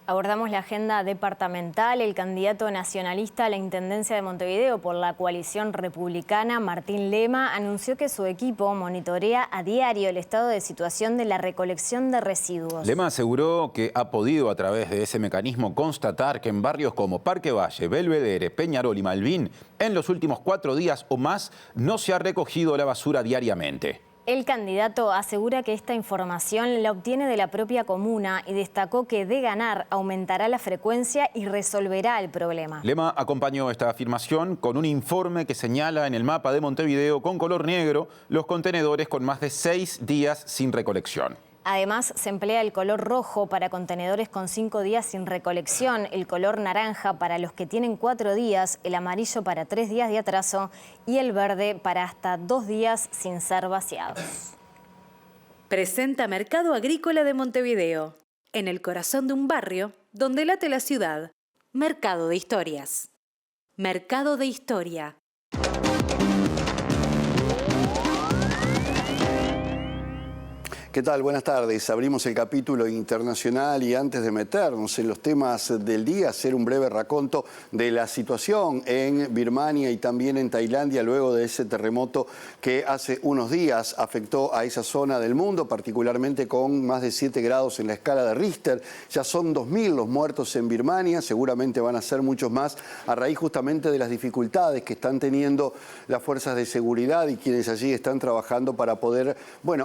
Abordamos la agenda departamental. El candidato nacionalista a la Intendencia de Montevideo por la coalición republicana, Martín Lema, anunció que su equipo monitorea a diario el estado de situación de la recolección de residuos. Lema aseguró que ha podido, a través de ese mecanismo, constatar que en barrios como Parque Valle, Belvedere, Peñarol y Malvin, en los últimos 4 días o más, no se ha recogido la basura diariamente. El candidato asegura que esta información la obtiene de la propia comuna y destacó que, de ganar, aumentará la frecuencia y resolverá el problema. Lema acompañó esta afirmación con un informe que señala en el mapa de Montevideo con color negro los contenedores con más de 6 días sin recolección. Además, se emplea el color rojo para contenedores con 5 días sin recolección, el color naranja para los que tienen 4 días, el amarillo para 3 días de atraso y el verde para hasta 2 días sin ser vaciados. Presenta Mercado Agrícola de Montevideo, en el corazón de un barrio donde late la ciudad. Mercado de Historias. Mercado de Historia. ¿Qué tal? Buenas tardes. Abrimos el capítulo internacional y antes de meternos en los temas del día, hacer un breve raconto de la situación en Birmania y también en Tailandia luego de ese terremoto que hace unos días afectó a esa zona del mundo, particularmente con más de 7 grados en la escala de Richter. Ya son 2.000 los muertos en Birmania, seguramente van a ser muchos más a raíz justamente de las dificultades que están teniendo las fuerzas de seguridad y quienes allí están trabajando para poder,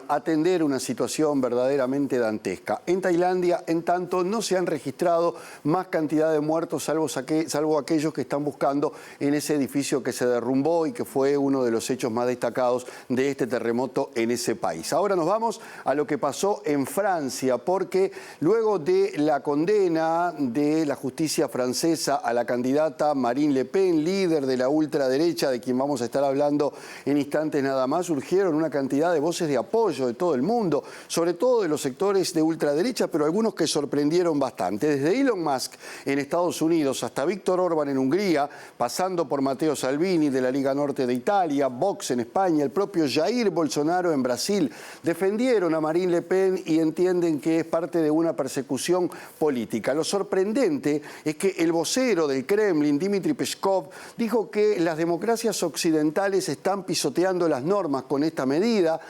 atender una situación situación verdaderamente dantesca. En Tailandia, en tanto, no se han registrado más cantidad de muertos, salvo aquellos que están buscando en ese edificio que se derrumbó y que fue uno de los hechos más destacados de este terremoto en ese país. Ahora nos vamos a lo que pasó en Francia, porque luego de la condena de la justicia francesa a la candidata Marine Le Pen, líder de la ultraderecha, de quien vamos a estar hablando en instantes nada más, surgieron una cantidad de voces de apoyo de todo el mundo, sobre todo de los sectores de ultraderecha, pero algunos que sorprendieron bastante. Desde Elon Musk en Estados Unidos hasta Víctor Orbán en Hungría, pasando por Matteo Salvini de la Liga Norte de Italia, Vox en España, el propio Jair Bolsonaro en Brasil, defendieron a Marine Le Pen y entienden que es parte de una persecución política. Lo sorprendente es que el vocero del Kremlin, Dmitry Peskov, dijo que las democracias occidentales están pisoteando las normas con esta medida,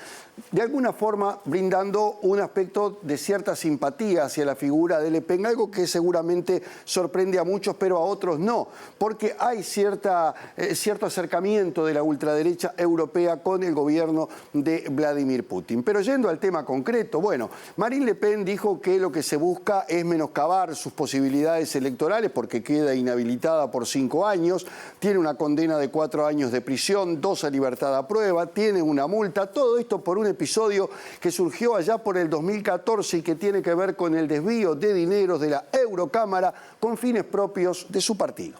de alguna forma brindando un aspecto de cierta simpatía hacia la figura de Le Pen, algo que seguramente sorprende a muchos, pero a otros no, porque hay cierto acercamiento de la ultraderecha europea con el gobierno de Vladimir Putin. Pero yendo al tema concreto, bueno, Marine Le Pen dijo que lo que se busca es menoscabar sus posibilidades electorales porque queda inhabilitada por 5 años, tiene una condena de 4 años de prisión, 2 a libertad a prueba, tiene una multa, todo esto por un episodio que surgió allá por el 2014 y que tiene que ver con el desvío de dineros de la Eurocámara con fines propios de su partido.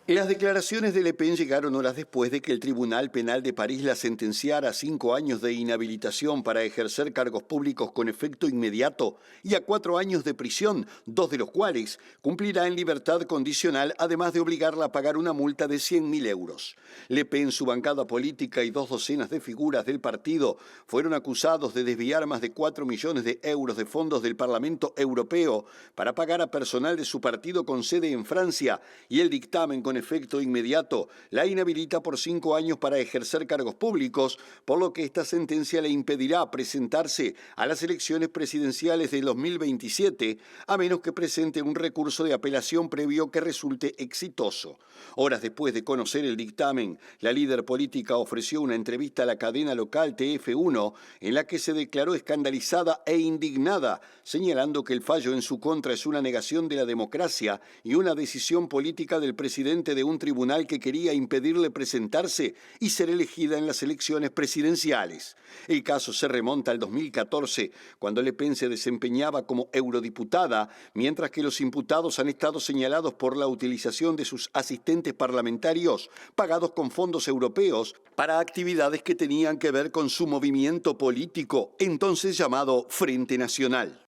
Las declaraciones de Le Pen llegaron horas después de que el Tribunal Penal de París la sentenciara a 5 años de inhabilitación para ejercer cargos públicos con efecto inmediato y a 4 años de prisión, 2 de los cuales cumplirá en libertad condicional, además de obligarla a pagar una multa de 100.000 euros. Le Pen, su bancada política y 2 docenas de figuras del partido fueron acusados de desviar más de 4 millones de euros de fondos del Parlamento Europeo para pagar a personal de su partido con sede en Francia, y el dictamen con efecto inmediato la inhabilita por 5 años para ejercer cargos públicos, por lo que esta sentencia le impedirá presentarse a las elecciones presidenciales de 2027, a menos que presente un recurso de apelación previo que resulte exitoso. Horas después de conocer el dictamen, la líder política ofreció una entrevista a la cadena local TF1 en la que se declaró escandalizada e indignada, señalando que el fallo en su contra es una negación de la democracia y una decisión política del presidente de un tribunal que quería impedirle presentarse y ser elegida en las elecciones presidenciales. El caso se remonta al 2014, cuando Le Pen se desempeñaba como eurodiputada, mientras que los imputados han estado señalados por la utilización de sus asistentes parlamentarios pagados con fondos europeos para actividades que tenían que ver con su movimiento político, entonces llamado Frente Nacional.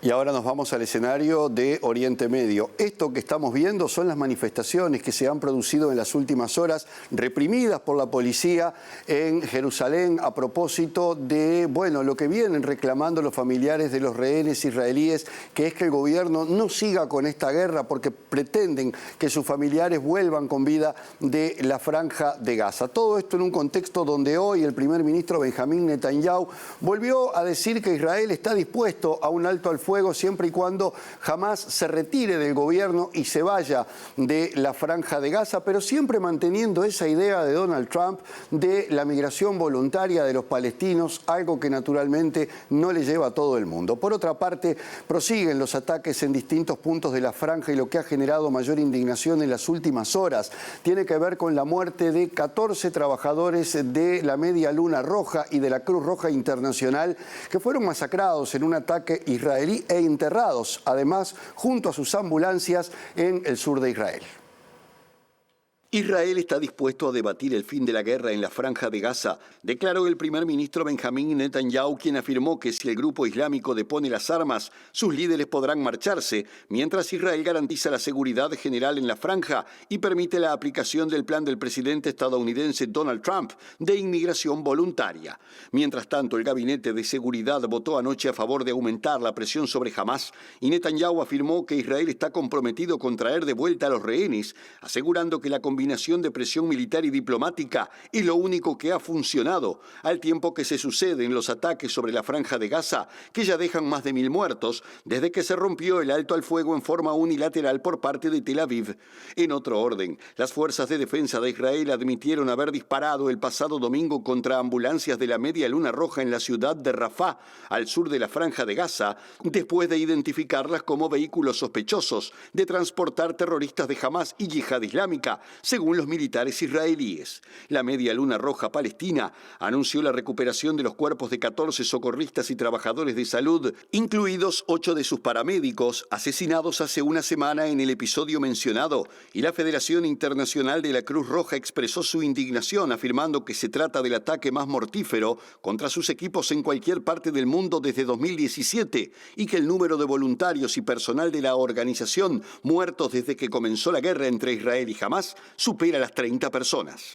Y ahora nos vamos al escenario de Oriente Medio. Esto que estamos viendo son las manifestaciones que se han producido en las últimas horas, reprimidas por la policía en Jerusalén a propósito de, lo que vienen reclamando los familiares de los rehenes israelíes, que es que el gobierno no siga con esta guerra porque pretenden que sus familiares vuelvan con vida de la Franja de Gaza. Todo esto en un contexto donde hoy el primer ministro Benjamín Netanyahu volvió a decir que Israel está dispuesto a un alto al fuego siempre y cuando Hamás se retire del gobierno y se vaya de la Franja de Gaza, pero siempre manteniendo esa idea de Donald Trump de la migración voluntaria de los palestinos, algo que naturalmente no le lleva a todo el mundo. Por otra parte, prosiguen los ataques en distintos puntos de la Franja y lo que ha generado mayor indignación en las últimas horas tiene que ver con la muerte de 14 trabajadores de la Media Luna Roja y de la Cruz Roja Internacional que fueron masacrados en un ataque israelí e enterrados, además, junto a sus ambulancias en el sur de Israel. Israel está dispuesto a debatir el fin de la guerra en la Franja de Gaza, declaró el primer ministro Benjamín Netanyahu, quien afirmó que si el grupo islámico depone las armas, sus líderes podrán marcharse, mientras Israel garantiza la seguridad general en la franja y permite la aplicación del plan del presidente estadounidense Donald Trump de inmigración voluntaria. Mientras tanto, el Gabinete de Seguridad votó anoche a favor de aumentar la presión sobre Hamás y Netanyahu afirmó que Israel está comprometido con traer de vuelta a los rehenes, asegurando que la convicción combinación de presión militar y diplomática es lo único que ha funcionado, al tiempo que se suceden los ataques sobre la Franja de Gaza, que ya dejan más de 1000 muertos desde que se rompió el alto al fuego en forma unilateral por parte de Tel Aviv. En otro orden, las fuerzas de defensa de Israel admitieron haber disparado el pasado domingo contra ambulancias de la Media Luna Roja en la ciudad de Rafah, al sur de la Franja de Gaza, después de identificarlas como vehículos sospechosos de transportar terroristas de Hamas y Yihad Islámica, según los militares israelíes. La Media Luna Roja Palestina anunció la recuperación de los cuerpos de 14 socorristas y trabajadores de salud, incluidos 8 de sus paramédicos, asesinados hace una semana en el episodio mencionado, y la Federación Internacional de la Cruz Roja expresó su indignación, afirmando que se trata del ataque más mortífero contra sus equipos en cualquier parte del mundo desde 2017 y que el número de voluntarios y personal de la organización muertos desde que comenzó la guerra entre Israel y Hamas supera las 30 personas.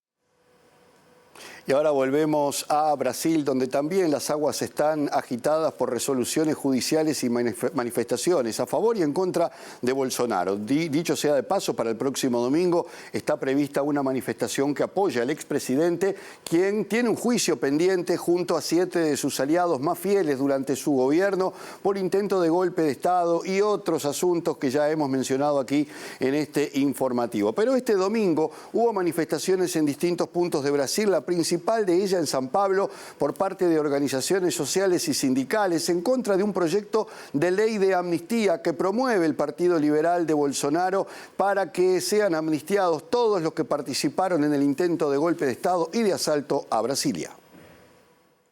Y ahora volvemos a Brasil, donde también las aguas están agitadas por resoluciones judiciales y manifestaciones a favor y en contra de Bolsonaro. Dicho sea de paso, para el próximo domingo está prevista una manifestación que apoya al expresidente, quien tiene un juicio pendiente junto a 7 de sus aliados más fieles durante su gobierno por intento de golpe de Estado y otros asuntos que ya hemos mencionado aquí en este informativo. Pero este domingo hubo manifestaciones en distintos puntos de Brasil, la principal de ella en San Pablo, por parte de organizaciones sociales y sindicales en contra de un proyecto de ley de amnistía que promueve el Partido Liberal de Bolsonaro para que sean amnistiados todos los que participaron en el intento de golpe de Estado y de asalto a Brasilia.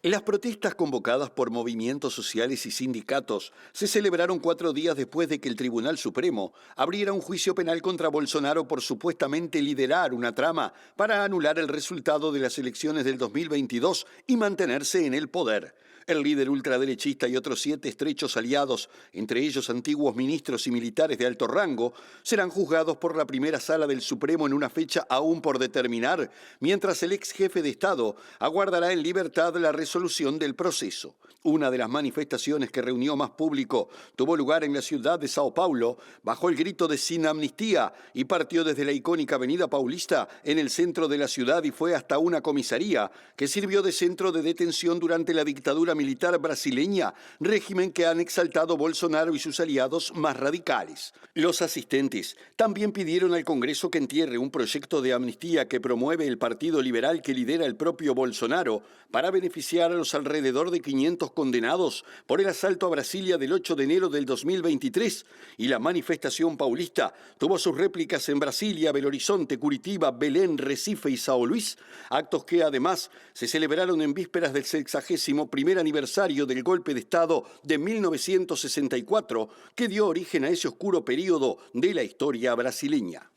Las protestas convocadas por movimientos sociales y sindicatos se celebraron 4 días después de que el Tribunal Supremo abriera un juicio penal contra Bolsonaro por supuestamente liderar una trama para anular el resultado de las elecciones del 2022 y mantenerse en el poder. El líder ultraderechista y otros 7 estrechos aliados, entre ellos antiguos ministros y militares de alto rango, serán juzgados por la primera sala del Supremo en una fecha aún por determinar, mientras el ex jefe de Estado aguardará en libertad la resolución del proceso. Una de las manifestaciones que reunió más público tuvo lugar en la ciudad de Sao Paulo, bajo el grito de "Sin amnistía", y partió desde la icónica Avenida Paulista en el centro de la ciudad y fue hasta una comisaría que sirvió de centro de detención durante la dictadura militar brasileña, régimen que han exaltado Bolsonaro y sus aliados más radicales. Los asistentes también pidieron al Congreso que entierre un proyecto de amnistía que promueve el Partido Liberal que lidera el propio Bolsonaro para beneficiar a los alrededor de 500 condenados por el asalto a Brasilia del 8 de enero del 2023. Y la manifestación paulista tuvo sus réplicas en Brasilia, Belo Horizonte, Curitiba, Belén, Recife y São Luís, actos que además se celebraron en vísperas del 61º aniversario del golpe de Estado de 1964, que dio origen a ese oscuro período de la historia brasileña.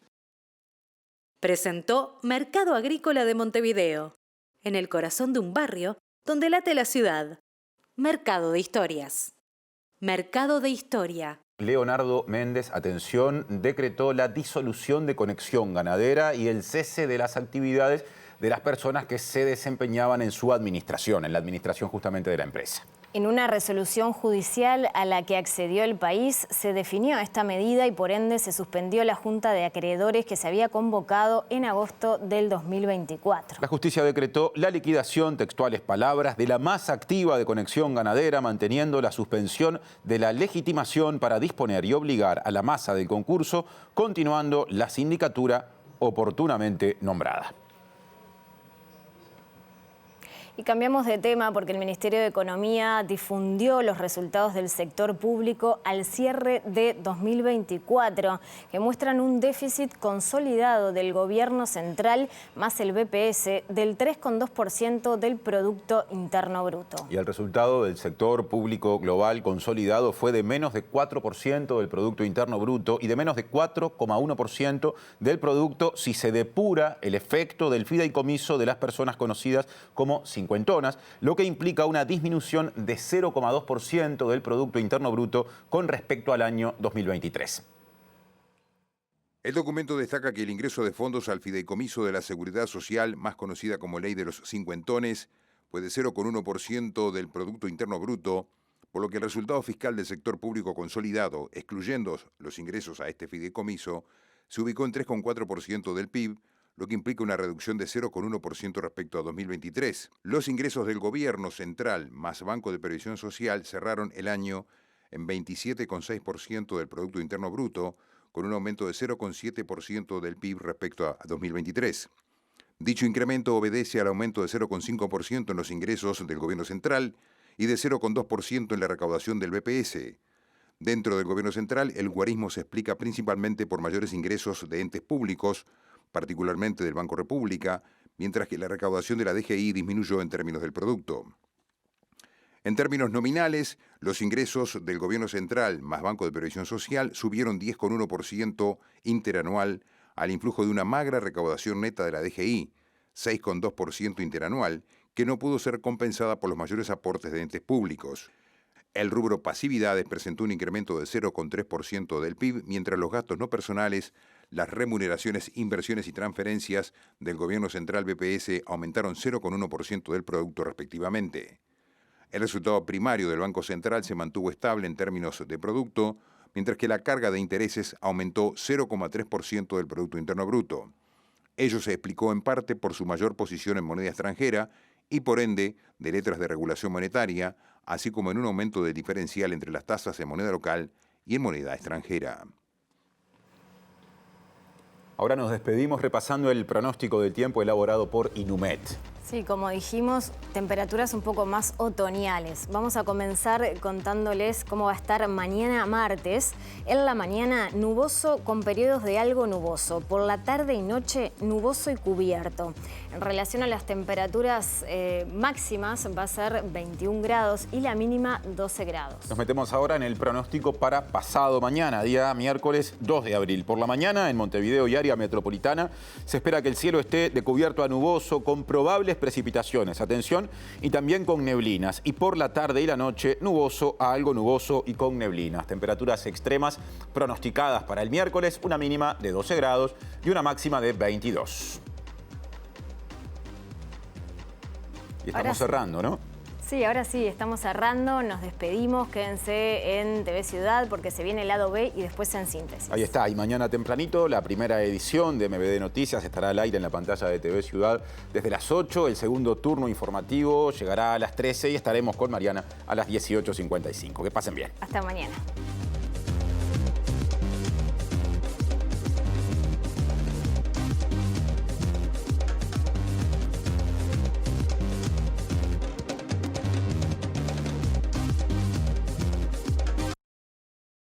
Presentó Mercado Agrícola de Montevideo, en el corazón de un barrio donde late la ciudad. Mercado de Historias. Mercado de Historia. Leonardo Méndez, atención, decretó la disolución de Conexión Ganadera y el cese de las actividades de las personas que se desempeñaban en su administración, en la administración justamente de la empresa. En una resolución judicial a la que accedió el país, se definió esta medida y por ende se suspendió la Junta de Acreedores que se había convocado en agosto del 2024. La justicia decretó la liquidación, textuales palabras, de la masa activa de Conexión Ganadera, manteniendo la suspensión de la legitimación para disponer y obligar a la masa del concurso, continuando la sindicatura oportunamente nombrada. Y cambiamos de tema porque el Ministerio de Economía difundió los resultados del sector público al cierre de 2024, que muestran un déficit consolidado del gobierno central más el BPS del 3,2% del Producto Interno Bruto. Y el resultado del sector público global consolidado fue de menos de 4% del Producto Interno Bruto y de menos de 4,1% del producto si se depura el efecto del fideicomiso de las personas conocidas como cincuentonas, lo que implica una disminución de 0,2% del Producto Interno Bruto con respecto al año 2023. El documento destaca que el ingreso de fondos al fideicomiso de la Seguridad Social, más conocida como Ley de los Cincuentones, fue de 0,1% del Producto Interno Bruto, por lo que el resultado fiscal del sector público consolidado, excluyendo los ingresos a este fideicomiso, se ubicó en 3,4% del PIB, lo que implica una reducción de 0,1% respecto a 2023. Los ingresos del gobierno central más Banco de Previsión Social cerraron el año en 27,6% del Producto Interno Bruto, con un aumento de 0,7% del PIB respecto a 2023. Dicho incremento obedece al aumento de 0,5% en los ingresos del gobierno central y de 0,2% en la recaudación del BPS. Dentro del gobierno central, el guarismo se explica principalmente por mayores ingresos de entes públicos, particularmente del Banco República, mientras que la recaudación de la DGI disminuyó en términos del producto. En términos nominales, los ingresos del gobierno central más Banco de Previsión Social subieron 10,1% interanual al influjo de una magra recaudación neta de la DGI, 6,2% interanual, que no pudo ser compensada por los mayores aportes de entes públicos. El rubro pasividades presentó un incremento de 0,3% del PIB, mientras los gastos no personales, las remuneraciones, inversiones y transferencias del gobierno central BPS aumentaron 0,1% del producto respectivamente. El resultado primario del Banco Central se mantuvo estable en términos de producto, mientras que la carga de intereses aumentó 0,3% del Producto Interno Bruto. Ello se explicó en parte por su mayor posición en moneda extranjera y por ende de letras de regulación monetaria, así como en un aumento del diferencial entre las tasas en moneda local y en moneda extranjera. Ahora nos despedimos repasando el pronóstico del tiempo elaborado por Inumet. Sí, como dijimos, temperaturas un poco más otoñales. Vamos a comenzar contándoles cómo va a estar mañana martes. En la mañana nuboso con periodos de algo nuboso. Por la tarde y noche nuboso y cubierto. En relación a las temperaturas máximas va a ser 21 grados y la mínima 12 grados. Nos metemos ahora en el pronóstico para pasado mañana, día miércoles 2 de abril. Por la mañana en Montevideo y área metropolitana se espera que el cielo esté de cubierto a nuboso con probables precipitaciones, atención, y también con neblinas. Y por la tarde y la noche, nuboso a algo nuboso y con neblinas. Temperaturas extremas pronosticadas para el miércoles, una mínima de 12 grados y una máxima de 22. Y estamos cerrando, ¿no? Sí, ahora sí, estamos cerrando, nos despedimos, quédense en TV Ciudad porque se viene el lado B y después en Síntesis. Ahí está, y mañana tempranito la primera edición de MBD Noticias estará al aire en la pantalla de TV Ciudad desde las 8, el segundo turno informativo llegará a las 13 y estaremos con Mariana a las 18:55. Que pasen bien. Hasta mañana.